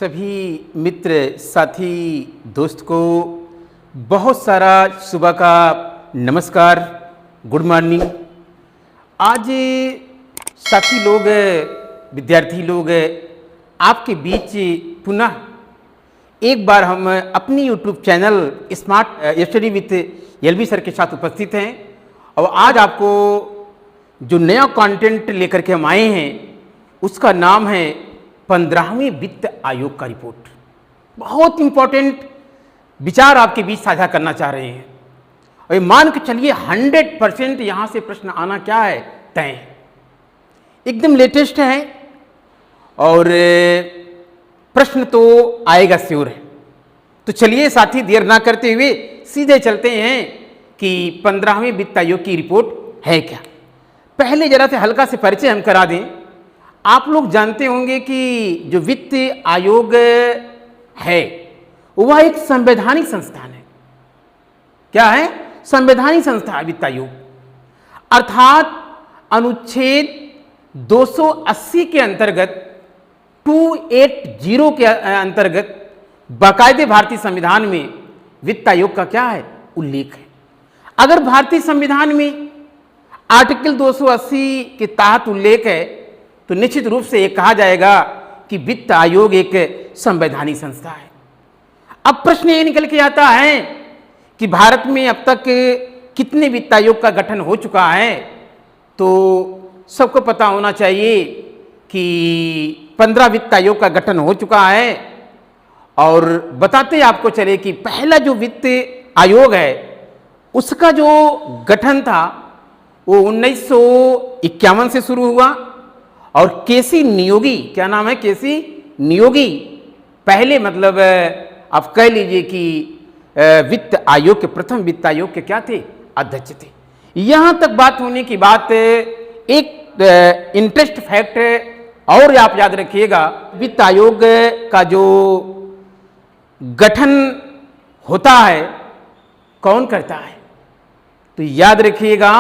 सभी मित्र साथी दोस्त को बहुत सारा सुबह का नमस्कार, गुड मॉर्निंग। आज साथी लोग, विद्यार्थी लोग आपके बीच पुनः एक बार हम अपनी YouTube channel Smart Study with LB sir के साथ उपस्थित हैं और आज आपको जो नया कंटेंट लेकर के हम आए हैं उसका नाम है 15वें वित्त आयोग का रिपोर्ट। बहुत इंपॉर्टेंट विचार आपके बीच साझा करना चाह रहे हैं और मान के चलिए 100% यहाँ से प्रश्न आना क्या है, तय है, एकदम लेटेस्ट है और प्रश्न तो आएगा श्योर है। तो चलिए साथी देर ना करते हुए सीधे चलते हैं कि 15वें वित्त आयोग की रिपोर्ट है क्या। पहले जरा से हल्का से परिचय हम करा दें। आप लोग जानते होंगे कि जो वित्त आयोग है वह एक संवैधानिक संस्थान है। क्या है? संवैधानिक संस्था है वित्त आयोग, अर्थात अनुच्छेद 280 के अंतर्गत 280 के अंतर्गत बाकायदे भारतीय संविधान में वित्त आयोग का क्या है, उल्लेख है। अगर भारतीय संविधान में आर्टिकल 280 के तहत उल्लेख है तो निश्चित रूप से ये कहा जाएगा कि वित्त आयोग एक संवैधानिक संस्था है। अब प्रश्न ये निकल के आता है कि भारत में अब तक कितने वित्त आयोग का गठन हो चुका है। तो सबको पता होना चाहिए कि 15 वित्त आयोग का गठन हो चुका है। और बताते आपको चले कि पहला जो वित्त आयोग है उसका जो गठन था वो 1951 से शुरू हुआ और केसी नियोगी, क्या नाम है, केसी नियोगी पहले मतलब आप कह लीजिए कि वित्त आयोग के प्रथम वित्त आयोग के क्या थे, अध्यक्ष थे। यहां तक बात होने की बात, एक इंटरेस्ट फैक्ट और आप याद रखिएगा, वित्त आयोग का जो गठन होता है कौन करता है, तो याद रखिएगा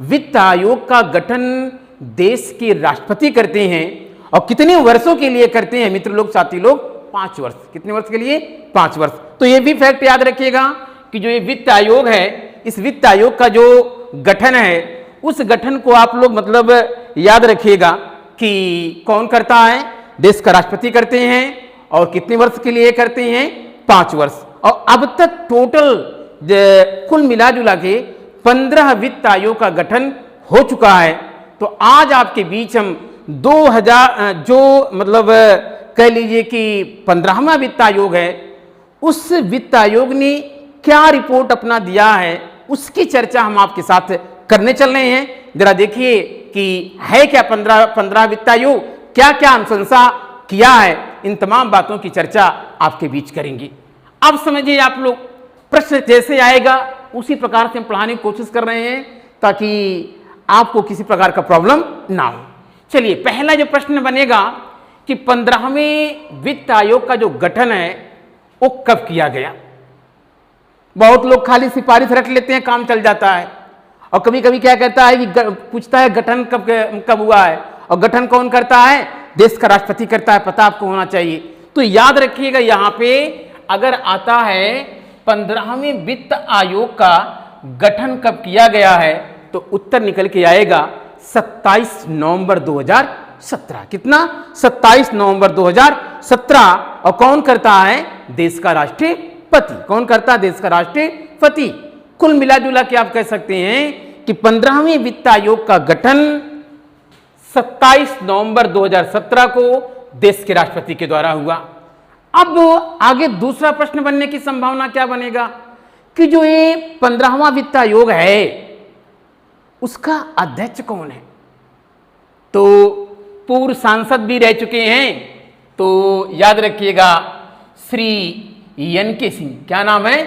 वित्त आयोग का गठन देश के राष्ट्रपति करते हैं और कितने वर्षों के लिए करते हैं मित्र लोग, साथी लोग, 5 वर्ष। कितने वर्ष के लिए? 5 वर्ष। तो ये भी फैक्ट याद रखिएगा कि जो ये वित्त आयोग है, इस वित्त आयोग का जो गठन है उस गठन को आप लोग मतलब याद रखिएगा कि कौन करता है, देश का राष्ट्रपति करते हैं और कितने वर्ष के लिए करते हैं, 5 वर्ष। और अब तक टोटल कुल मिला जुला के 15 वित्त आयोग का गठन हो चुका है। तो आज आपके बीच हम 2000 जो मतलब कह लीजिए कि 15वां वित्त आयोग है, उस वित्त आयोग ने क्या रिपोर्ट अपना दिया है उसकी चर्चा हम आपके साथ करने चल रहे हैं। जरा देखिए कि है क्या 15 वित्त आयोग, क्या क्या अनुशंसा किया है, इन तमाम बातों की चर्चा आपके बीच करेंगे। अब समझिए आप लोग, प्रश्न जैसे आएगा उसी प्रकार से हम पढ़ाने की कोशिश कर रहे हैं ताकि आपको किसी प्रकार का प्रॉब्लम ना हो। चलिए, पहला जो प्रश्न बनेगा कि 15वें वित्त आयोग का जो गठन है वो कब किया गया। बहुत लोग खाली सिफारिश रख लेते हैं, काम चल जाता है। और कभी कभी क्या कहता है कि पूछता है गठन कब हुआ है, और गठन कौन करता है, देश का राष्ट्रपति करता है, पता आपको होना चाहिए। तो याद रखिएगा यहां पे अगर आता है 15वें वित्त आयोग का गठन कब किया गया है तो उत्तर निकल के आएगा 27 नवंबर 2017। कितना? 27 नवंबर 2017। और कौन करता है, देश का राष्ट्रपति। कौन करता है, देश का राष्ट्रपति। कुल मिला जुला के आप कह सकते हैं कि 15वें वित्त आयोग का गठन 27 नवंबर 2017 को देश के राष्ट्रपति के द्वारा हुआ। अब आगे दूसरा प्रश्न बनने की संभावना क्या बनेगा कि जो ये 15वां वित्त आयोग है उसका अध्यक्ष कौन है। तो पूर्व सांसद भी रह चुके हैं, तो याद रखिएगा श्री एन.के. सिंह। क्या नाम है,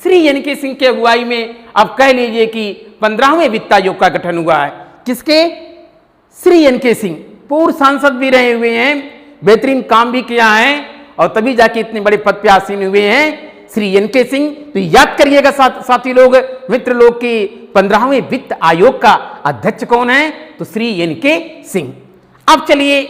श्री एन.के. सिंह के अगुवाई में आप कह लीजिए कि 15वें वित्त आयोग का गठन हुआ है। किसके? श्री एन.के. सिंह। पूर्व सांसद भी रहे हुए हैं, बेहतरीन काम भी किया है और तभी जाके इतने बड़े पद पे आसीन हुए हैं श्री एन.के. सिंह। तो याद करिएगा साथी लोग, मित्र लोग की 15वें वित्त आयोग का अध्यक्ष कौन है, तो श्री एन.के. सिंह। अब चलिए,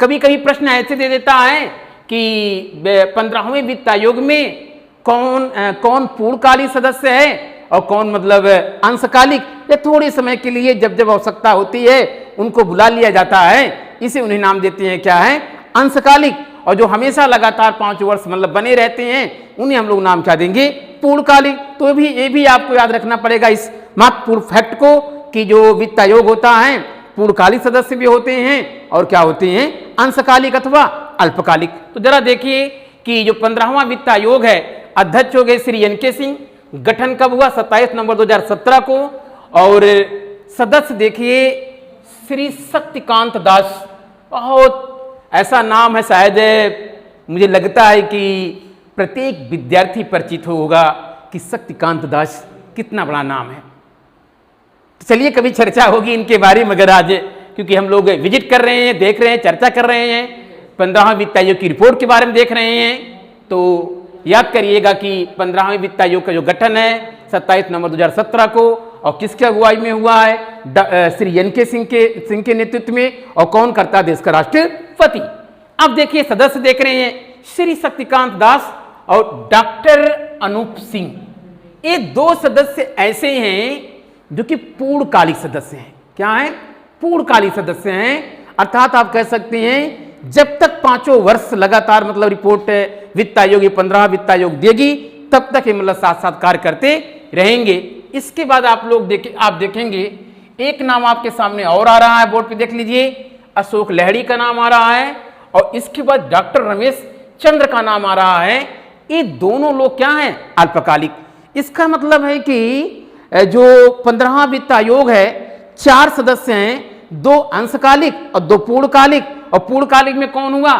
कभी कभी प्रश्न ऐसे दे देता है कि कि 15वें वित्त आयोग में कौन पूर्णकालिक सदस्य है और कौन मतलब अंशकालिक, या थोड़े समय के लिए जब जब आवश्यकता होती है उनको बुला लिया जाता है, इसे उन्हें नाम देते हैं क्या है, अंशकालिक। और जो हमेशा लगातार 5 वर्ष मतलब बने रहते हैं उन्हें हम लोग नाम क्या देंगे, पूर्णकालिक। तो ये भी आपको याद रखना पड़ेगा इस महत्वपूर्ण फैक्ट को कि जो वित्त आयोग होता है पूर्णकालिक सदस्य भी होते हैं और क्या होते हैं, अंशकालिक अथवा अल्पकालिक। तो जरा देखिए कि जो 15वां वित्त आयोग है, अध्यक्ष हो गए श्री एन के सिंह। गठन कब हुआ, 27 नवंबर 2017 को। और सदस्य देखिए श्री शक्तिकांत दास। बहुत ऐसा नाम है, शायद मुझे लगता है कि प्रत्येक विद्यार्थी परिचित होगा कि शक्तिकांत दास कितना बड़ा नाम है। तो चलिए कभी चर्चा होगी इनके बारे में, अगर आज, क्योंकि हम लोग विजिट कर रहे हैं, देख रहे हैं, चर्चा कर रहे हैं, 15वें वित्त आयोग की रिपोर्ट के बारे में देख रहे हैं, तो याद करिएगा कि 15वें वित्त आयोग का जो गठन है 27 नवंबर 2017 को, और किसके अगुवाई में हुआ है, श्री एन के सिंह के नेतृत्व में, और कौन करता देश का राष्ट्रपति। अब देखिए सदस्य देख रहे हैं, श्री शक्तिकांत दास और डॉक्टर अनूप सिंह। ये 2 सदस्य ऐसे हैं जो कि पूर्णकालिक सदस्य हैं। क्या है, पूर्णकालिक सदस्य हैं, अर्थात आप कह सकते हैं जब तक 5 वर्ष लगातार मतलब रिपोर्ट वित्त आयोग 15 वित्त आयोग देगी तब तक ये मतलब साथ साथ कार्य करते रहेंगे। इसके बाद आप देखेंगे एक नाम आपके सामने और आ रहा है, बोर्ड पे देख लीजिए, अशोक लहड़ी का नाम आ रहा है, और इसके बाद डॉक्टर रमेश चंद्र का नाम आ रहा है। ये दोनों लोग क्या हैं, अल्पकालिक। इसका मतलब है कि जो 15वां वित्त आयोग है 4 सदस्य हैं, 2 अंशकालिक और 2 पूर्णकालिक। और पूर्णकालिक में कौन हुआ,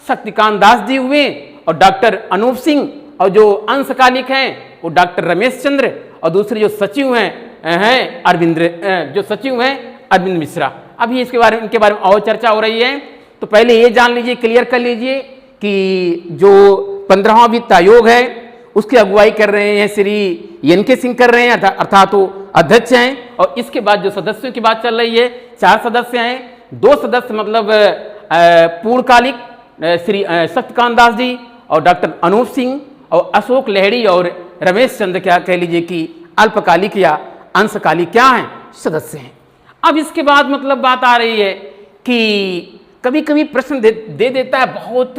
शक्तिकांत दास जी हुए और डॉक्टर अनूप सिंह, और जो अंशकालिक हैं वो डॉक्टर रमेश चंद्र, और दूसरे जो सचिव हैं अरविंद मिश्रा। अभी इनके बारे में और चर्चा हो रही है। तो पहले ये जान लीजिए, क्लियर कर लीजिए कि जो 15वां वित्त आयोग है उसकी अगुवाई कर रहे हैं श्री एन के सिंह कर रहे हैं, अर्थात वो अध्यक्ष हैं। और इसके बाद जो सदस्यों की बात चल रही है, 4 सदस्य हैं, 2 सदस्य मतलब पूर्णकालिक श्री शक्तिकांत दास जी और डॉक्टर अनूप सिंह, और अशोक लहड़ी और रमेश चंद्र क्या कह लीजिए कि अल्पकालिक या अंशकालिक क्या हैं, सदस्य हैं। अब इसके बाद मतलब बात आ रही है कि कभी कभी प्रश्न दे देता है, बहुत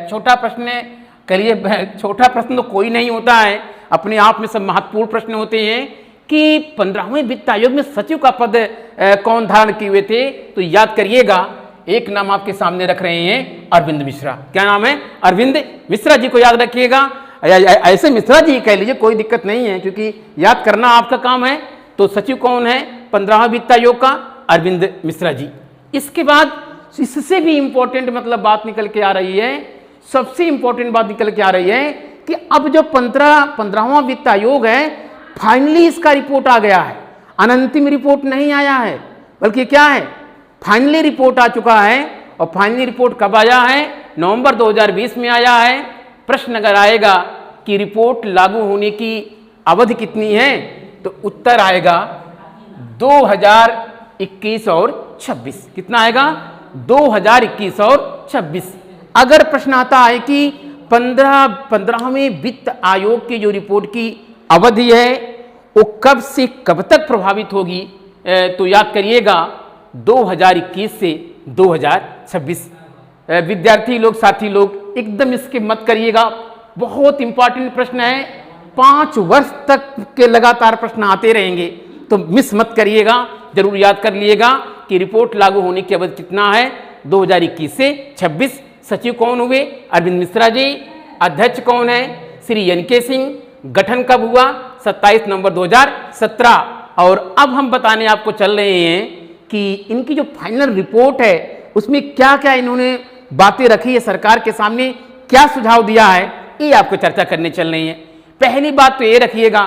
छोटा प्रश्न करिए, छोटा प्रश्न तो कोई नहीं होता है, अपने आप में सब महत्वपूर्ण प्रश्न होते हैं कि 15वें वित्त आयोग में सचिव का पद कौन धारण किए हुए थे। तो याद करिएगा, एक नाम आपके सामने रख रहे हैं, अरविंद मिश्रा। क्या नाम है, अरविंद मिश्रा जी को याद रखिएगा। ऐसे मिश्रा जी कह लीजिए, कोई दिक्कत नहीं है, क्योंकि याद करना आपका काम है। तो सचिव कौन है 15वां वित्त आयोग का, अरविंद मिश्रा जी। इसके बाद इससे भी इंपॉर्टेंट मतलब बात निकल के आ रही है, सबसे इंपॉर्टेंट बात निकल के आ रही है कि अब जो 15वां वित्त आयोग है फाइनली इसका रिपोर्ट आ गया है। अनंतिम रिपोर्ट नहीं आया है, बल्कि क्या है, फाइनली रिपोर्ट आ चुका है। और फाइनली रिपोर्ट कब आया है, नवंबर 2020 में आया है। प्रश्न अगर आएगा कि रिपोर्ट लागू होने की अवधि कितनी है, तो उत्तर आएगा 2021 और 26। कितना आएगा, 2021 और 26। अगर प्रश्न आता है कि 15वें वित्त आयोग की जो रिपोर्ट की अवधि है वो कब से कब तक प्रभावित होगी, तो याद करिएगा 2021 से 2026। विद्यार्थी लोग, साथी लोग, एकदम इसके मत करिएगा, बहुत इंपॉर्टेंट प्रश्न है। 5 वर्ष तक के लगातार प्रश्न आते रहेंगे, तो मिस मत करिएगा, जरूर याद कर लिएगा कि रिपोर्ट लागू होने की अवधि कितना है, 2021 से 26। सचिव कौन हुए, अरविंद मिश्रा जी। अध्यक्ष कौन है, श्री एन के सिंह। गठन कब हुआ, 27 नवंबर 2017। और अब हम बताने आपको चल रहे हैं कि इनकी जो फाइनल रिपोर्ट है उसमें क्या क्या इन्होंने बातें रखी है, सरकार के सामने क्या सुझाव दिया है, ये आपको चर्चा करने चल रही है। पहली बात तो ये रखिएगा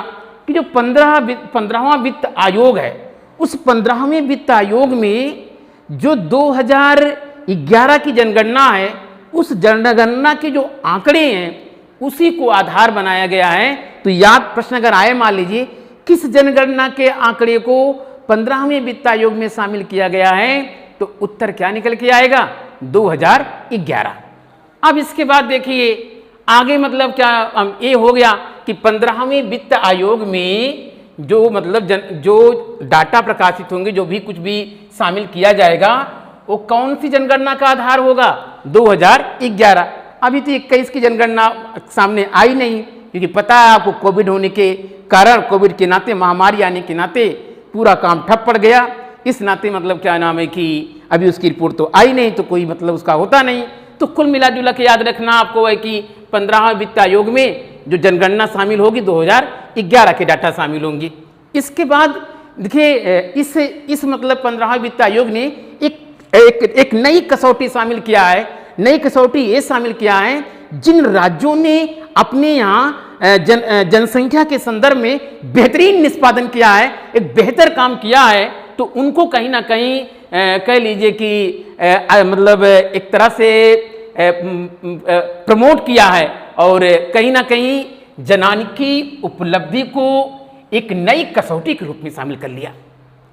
कि जो 15वां वित्त आयोग है, उस 15वें वित्त आयोग में जो 2011 की जनगणना है, उस जनगणना के जो आंकड़े हैं उसी को आधार बनाया गया है। तो याद प्रश्न अगर आए, मान लीजिए किस जनगणना के आंकड़े को 15वें वित्त आयोग में शामिल किया गया है, तो उत्तर क्या निकल के आएगा, 2011। अब इसके बाद देखिए आगे मतलब क्या ये हो गया कि 15वें वित्त आयोग में जो मतलब जो डाटा प्रकाशित होंगे, जो भी कुछ भी शामिल किया जाएगा, वो कौन सी जनगणना का आधार होगा? 2011। अभी तो 21 की जनगणना सामने आई नहीं, क्योंकि पता है आपको कोविड होने के कारण, कोविड के नाते, महामारी आने के नाते पूरा काम ठप पड़ गया। इस नाते मतलब क्या नाम है कि अभी उसकी रिपोर्ट तो आई नहीं, तो कोई मतलब उसका होता नहीं। तो कुल मिला जुला के याद रखना आपको है कि 15वें वित्त आयोग में जो जनगणना शामिल होगी 2011 के डाटा शामिल होंगे। इसके बाद देखिए इस मतलब 15वें वित्त आयोग ने एक नई कसौटी शामिल किया है। नई कसौटी ये शामिल किया है, जिन राज्यों ने अपने यहाँ जनसंख्या के संदर्भ में बेहतरीन निष्पादन किया है, एक बेहतर काम किया है, तो उनको कहीं ना कहीं कह लीजिए कि मतलब एक तरह से प्रमोट किया है और कहीं ना कहीं जनानिकी उपलब्धि को एक नई कसौटी के रूप में शामिल कर लिया।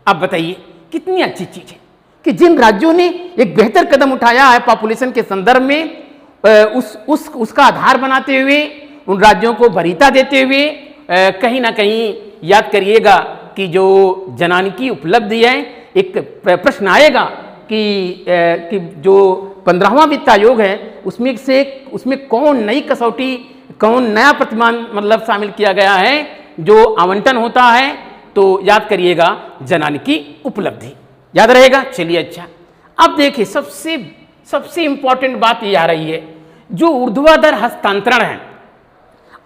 अब बताइए कितनी अच्छी चीज है कि जिन राज्यों ने एक बेहतर कदम उठाया है पॉपुलेशन के संदर्भ में, उसका आधार बनाते हुए, उन राज्यों को वरीयता देते हुए, कहीं ना कहीं याद करिएगा कि जो जनानिकी उपलब्धि है, एक प्रश्न आएगा कि जो 15वां वित्त आयोग है उसमें कौन नई कसौटी, कौन नया प्रतिमान मतलब शामिल किया गया है जो आवंटन होता है, तो याद करिएगा जनानिकी उपलब्धि, याद रहेगा। चलिए अच्छा, अब देखिए सबसे इंपॉर्टेंट बात ये आ रही है, जो ऊर्ध्वाधर हस्तांतरण है,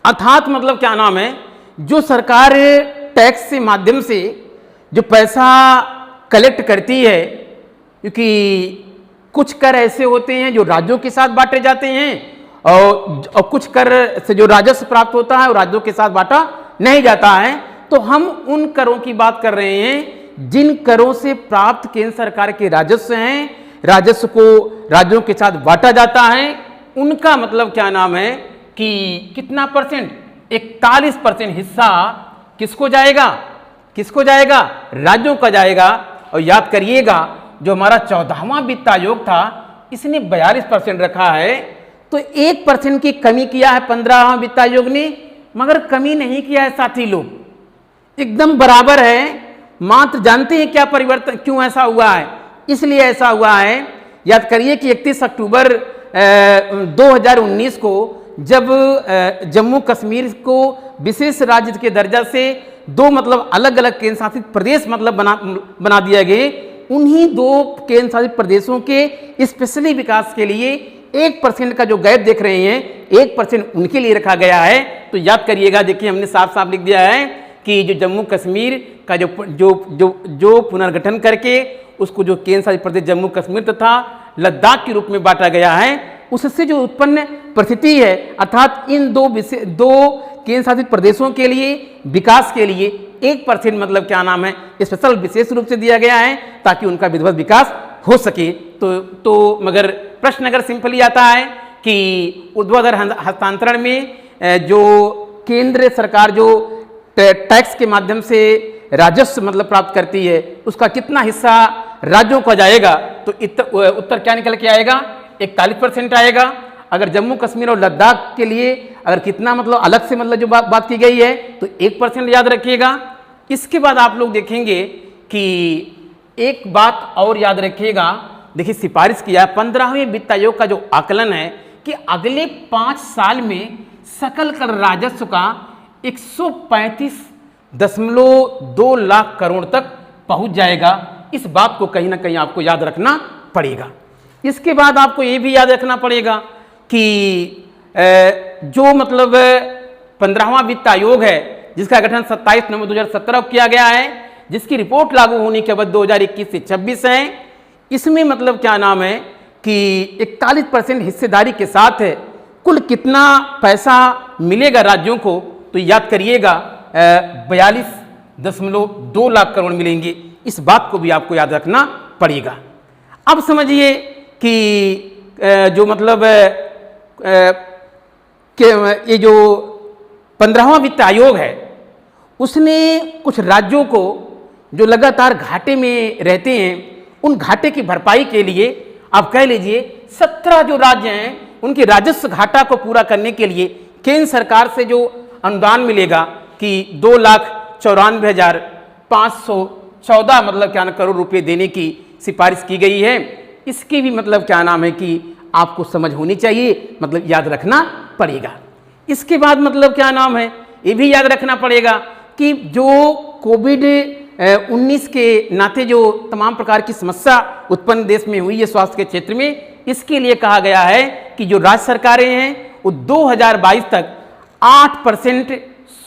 अर्थात मतलब क्या नाम है, जो सरकार टैक्स के माध्यम से जो पैसा कलेक्ट करती है, क्योंकि कुछ कर ऐसे होते हैं जो राज्यों के साथ बांटे जाते हैं और कुछ कर से जो राजस्व प्राप्त होता है वो राज्यों के साथ बांटा नहीं जाता है। तो हम उन करों की बात कर रहे हैं जिन करों से प्राप्त केंद्र सरकार के राजस्व हैं, राजस्व को राज्यों के साथ बांटा जाता है, उनका मतलब क्या नाम है कि कितना परसेंट, 41% हिस्सा किसको जाएगा, राज्यों का जाएगा। और याद करिएगा जो हमारा 14वां वित्त आयोग था इसने 42% रखा है, तो 1% की कमी किया है 15वां वित्त आयोग ने, मगर कमी नहीं किया है साथी लोग, एकदम बराबर है। मात्र जानते हैं क्या परिवर्तन, क्यों ऐसा हुआ है? इसलिए ऐसा हुआ है, याद करिए कि 31 अक्टूबर 2019 को जब जम्मू कश्मीर को विशेष राज्य के दर्जा से दो मतलब अलग अलग केंद्र शासित प्रदेश मतलब बना दिया गए, उन्हीं दो केंद्र शासित प्रदेशों के स्पेशली विकास के लिए 1% का जो गैप देख रहे हैं, 1% उनके लिए रखा गया है। तो याद करिएगा, देखिए हमने साफ साफ लिख दिया है कि जो जम्मू कश्मीर का जो पुनर्गठन करके उसको जो केंद्र शासित प्रदेश जम्मू कश्मीर तथा लद्दाख के रूप में बांटा गया है, उससे जो उत्पन्न परिस्थिति है, अर्थात इन दो केंद्र शासित प्रदेशों के लिए विकास के लिए 1% मतलब क्या नाम है स्पेशल विशेष रूप से दिया गया है ताकि उनका विधिवत विकास हो सके। तो मगर प्रश्न अगर सिंपली आता है कि ऊर्ध्वाधर हस्तांतरण में जो केंद्र सरकार जो टैक्स के माध्यम से राजस्व मतलब प्राप्त करती है उसका कितना हिस्सा राज्यों का जाएगा, तो उत्तर क्या निकल के आएगा? 41% आएगा। अगर जम्मू कश्मीर और लद्दाख के लिए अगर कितना मतलब अलग से मतलब जो बात की गई है तो 1% याद रखिएगा। इसके बाद आप लोग देखेंगे कि एक बात और याद रखिएगा, देखिए सिफारिश किया 15वें वित्त आयोग का जो आकलन है कि अगले 5 साल में सकल कर राजस्व का 135.2 लाख करोड़ तक पहुंच जाएगा। इस बात को कहीं ना कहीं आपको याद रखना पड़ेगा। इसके बाद आपको ये भी याद रखना पड़ेगा कि जो मतलब 15वां वित्त आयोग है जिसका गठन 27 नवंबर 2017 को किया गया है, जिसकी रिपोर्ट लागू होने के बाद 2021 से 26 है, इसमें मतलब क्या नाम है कि 41% हिस्सेदारी के साथ है कुल कितना पैसा मिलेगा राज्यों को, तो याद करिएगा 42.2 लाख करोड़ मिलेंगे। इस बात को भी आपको याद रखना पड़ेगा। अब समझिए कि जो मतलब ये जो 15वां वित्त आयोग है उसने कुछ राज्यों को जो लगातार घाटे में रहते हैं उन घाटे की भरपाई के लिए आप कह लीजिए 17 जो राज्य हैं उनके राजस्व घाटा को पूरा करने के लिए केंद्र सरकार से जो अनुदान मिलेगा कि 2,94,514 मतलब क्या नाम करोड़ रुपए देने की सिफारिश की गई है, इसकी भी मतलब क्या नाम है कि आपको समझ होनी चाहिए, मतलब याद रखना पड़ेगा। इसके बाद मतलब क्या नाम है, ये भी याद रखना पड़ेगा कि जो कोविड-19 के नाते जो तमाम प्रकार की समस्या उत्पन्न देश में हुई है स्वास्थ्य के क्षेत्र में, इसके लिए कहा गया है कि जो राज्य सरकारें हैं वो 2022 तक 8%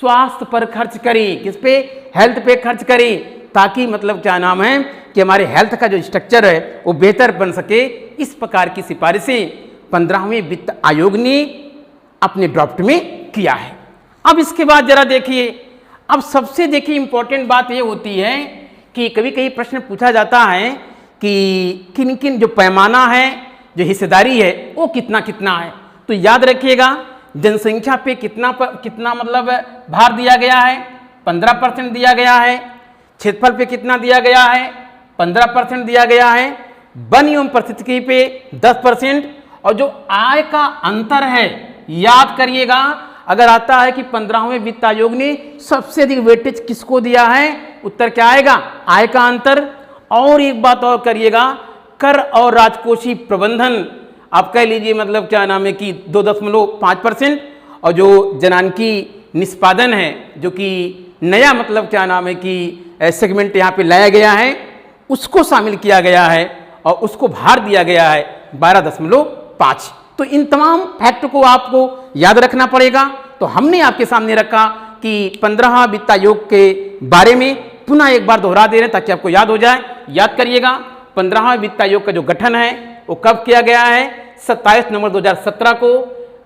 स्वास्थ्य पर खर्च करें। किस पे? हेल्थ पे खर्च करें, ताकि मतलब क्या नाम है कि हमारे हेल्थ का जो स्ट्रक्चर है वो बेहतर बन सके। इस प्रकार की सिफारिशें 15वें वित्त आयोग ने अपने ड्राफ्ट में किया है। अब इसके बाद जरा देखिए, अब सबसे देखिए इंपॉर्टेंट बात ये होती है कि कभी कभी प्रश्न पूछा जाता है कि किन किन जो पैमाना है, जो हिस्सेदारी है वो कितना कितना है। तो याद रखिएगा जनसंख्या पे कितना मतलब भार दिया गया है, 15% दिया गया है। क्षेत्रफल पे कितना दिया गया है, 15% दिया गया है। वन एवं पारिस्थितिकी पे 10%। और जो आय का अंतर है, याद करिएगा, अगर आता है कि 15वें वित्त आयोग ने सबसे अधिक वेटेज किसको दिया है, उत्तर क्या आएगा? आय का अंतर। और एक बात और करिएगा, कर और राजकोषीय प्रबंधन आप कह लीजिए मतलब क्या नाम है कि 2.5%। और जो जनानकी निष्पादन है, जो कि नया मतलब क्या नाम है कि सेगमेंट यहाँ पे लाया गया है, उसको शामिल किया गया है और उसको भार दिया गया है 12.5। तो इन तमाम फैक्ट को आपको याद रखना पड़ेगा। तो हमने आपके सामने रखा कि 15 वित्त आयोग के बारे में पुनः एक बार दोहरा दे रहे हैं ताकि आपको याद हो जाए। याद करिएगा 15 वित्त आयोग का जो गठन है वो कब किया गया है? 27 नवंबर 2017 को।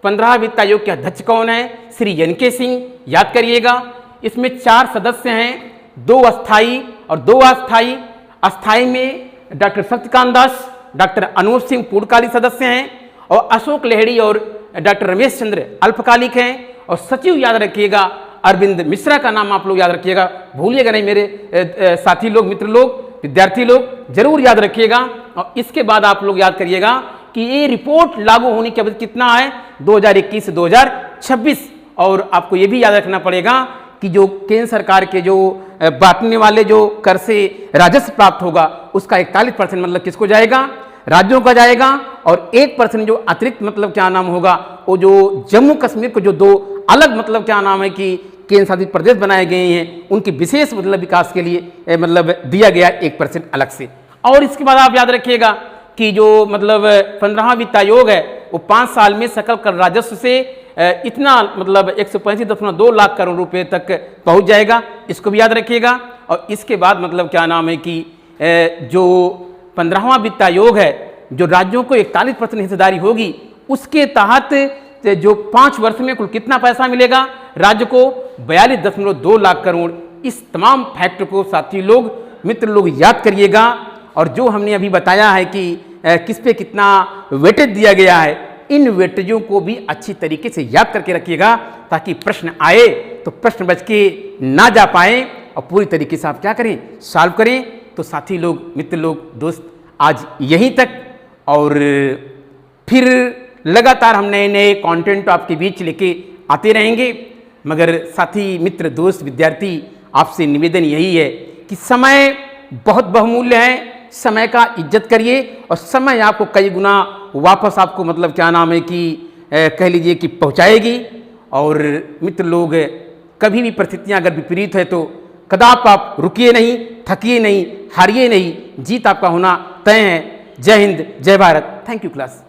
15 वित्त आयोग के अध्यक्ष कौन है? श्री एन.के. सिंह। याद करिएगा इसमें 4 सदस्य हैं, 2 अस्थाई और 2 अस्थाई। अस्थाई में डॉक्टर शक्तिकांत दास, डॉक्टर अनूप सिंह पूर्णकालिक सदस्य हैं और अशोक लहड़ी और डॉक्टर रमेश चंद्र अल्पकालिक हैं। और सचिव याद रखिएगा अरविंद मिश्रा का नाम आप लोग याद रखिएगा, भूलिएगा नहीं मेरे साथी लोग, मित्र लोग, विद्यार्थी लोग, जरूर याद रखिएगा। और इसके बाद आप लोग याद करिएगा कि ये रिपोर्ट लागू होने की अवधि कितना है? 2021 से 2026। और आपको ये भी याद रखना पड़ेगा कि जो केंद्र सरकार के जो बांटने वाले जो कर से राजस्व प्राप्त होगा उसका 41% मतलब किसको जाएगा? राज्यों का जाएगा। और 1% जो अतिरिक्त मतलब क्या नाम होगा वो जो जम्मू कश्मीर को जो 2 अलग मतलब क्या नाम है कि केंद्र शासित प्रदेश बनाए गए हैं उनके विशेष मतलब विकास के लिए मतलब दिया गया 1% अलग से। और इसके बाद आप याद रखिएगा कि जो मतलब 15वां वित्त आयोग है वो 5 साल में सकल कर राजस्व से इतना मतलब 135.2 लाख करोड़ रुपए तक पहुंच जाएगा, इसको भी याद रखिएगा। और इसके बाद मतलब क्या नाम है कि जो 15वां वित्त आयोग है जो राज्यों को 41% हिस्सेदारी होगी उसके तहत जो 5 वर्ष में कुल कितना पैसा मिलेगा राज्य को? 42.2 लाख करोड़। इस तमाम फैक्ट को साथी लोग, मित्र लोग याद करिएगा। और जो हमने अभी बताया है कि किस पे कितना वेटेज दिया गया है, इन वेटेजों को भी अच्छी तरीके से याद करके रखिएगा ताकि प्रश्न आए तो प्रश्न बच के ना जा पाए और पूरी तरीके से आप क्या करें? सॉल्व करें। तो साथी लोग, मित्र लोग, दोस्त, आज यहीं तक। और फिर लगातार हम नए नए कंटेंट आपके बीच लेके आते रहेंगे। मगर साथी, मित्र, दोस्त, विद्यार्थी, आपसे निवेदन यही है कि समय बहुत बहुमूल्य है, समय का इज्जत करिए और समय आपको कई गुना वापस आपको मतलब क्या नाम है कि कह लीजिए कि पहुंचाएगी। और मित्र लोग, कभी भी परिस्थितियां अगर विपरीत है तो कदाप आप रुकिए नहीं, थकिए नहीं, हारिए नहीं, जीत आपका होना तय है। जय हिंद, जय भारत। Thank you class.